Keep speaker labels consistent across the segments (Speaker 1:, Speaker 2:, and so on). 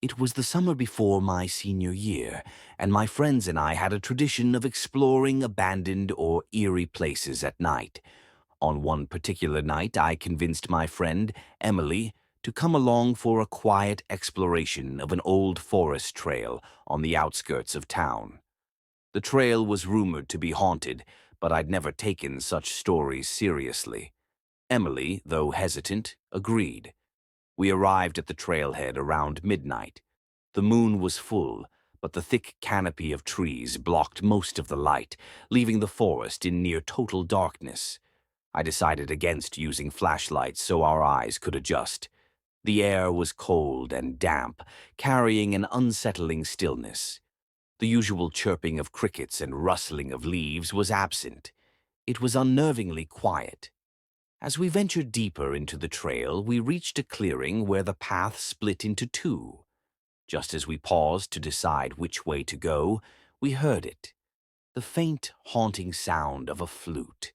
Speaker 1: It was the summer before my senior year, and my friends and I had a tradition of exploring abandoned or eerie places at night. On one particular night, I convinced my friend, Emily, to come along for a quiet exploration of an old forest trail on the outskirts of town. The trail was rumored to be haunted, but I'd never taken such stories seriously. Emily, though hesitant, agreed. We arrived at the trailhead around midnight. The moon was full, but the thick canopy of trees blocked most of the light, leaving the forest in near total darkness. I decided against using flashlights so our eyes could adjust. The air was cold and damp, carrying an unsettling stillness. The usual chirping of crickets and rustling of leaves was absent. It was unnervingly quiet. As we ventured deeper into the trail, we reached a clearing where the path split into two. Just as we paused to decide which way to go, we heard it. The faint, haunting sound of a flute.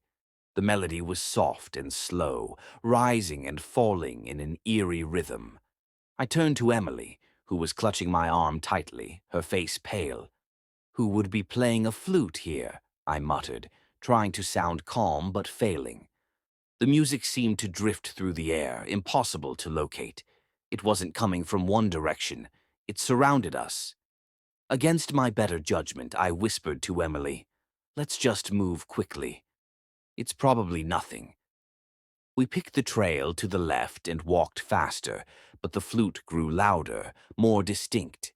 Speaker 1: The melody was soft and slow, rising and falling in an eerie rhythm. I turned to Emily, who was clutching my arm tightly, her face pale. "Who would be playing a flute here?" I muttered, trying to sound calm but failing. The music seemed to drift through the air, impossible to locate. It wasn't coming from one direction. It surrounded us. Against my better judgment, I whispered to Emily, "Let's just move quickly. It's probably nothing." We picked the trail to the left and walked faster, but the flute grew louder, more distinct.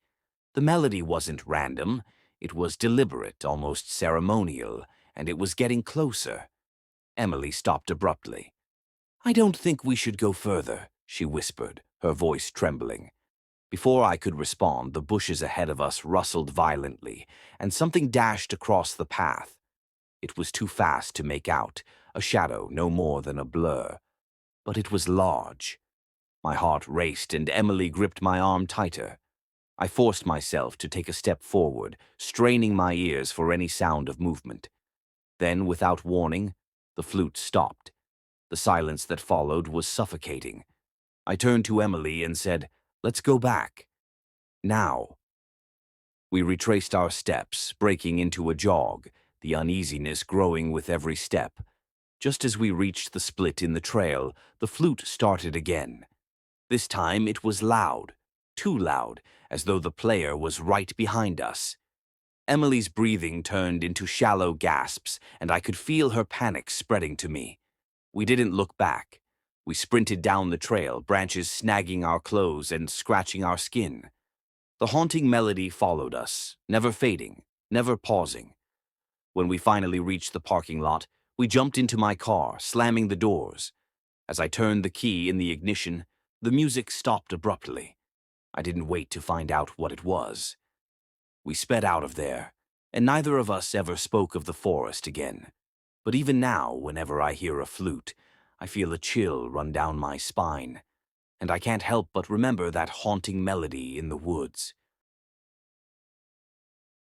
Speaker 1: The melody wasn't random. It was deliberate, almost ceremonial, and it was getting closer. Emily stopped abruptly. "I don't think we should go further," she whispered, her voice trembling. Before I could respond, the bushes ahead of us rustled violently, and something dashed across the path. It was too fast to make out, a shadow no more than a blur. But it was large. My heart raced, and Emily gripped my arm tighter. I forced myself to take a step forward, straining my ears for any sound of movement. Then, without warning, the flute stopped. The silence that followed was suffocating. I turned to Emily and said, "Let's go back. Now." We retraced our steps, breaking into a jog, the uneasiness growing with every step. Just as we reached the split in the trail, the flute started again. This time it was loud, too loud, as though the player was right behind us. Emily's breathing turned into shallow gasps, and I could feel her panic spreading to me. We didn't look back. We sprinted down the trail, branches snagging our clothes and scratching our skin. The haunting melody followed us, never fading, never pausing. When we finally reached the parking lot, we jumped into my car, slamming the doors. As I turned the key in the ignition, the music stopped abruptly. I didn't wait to find out what it was. We sped out of there, and neither of us ever spoke of the forest again. But even now, whenever I hear a flute, I feel a chill run down my spine, and I can't help but remember that haunting melody in the woods.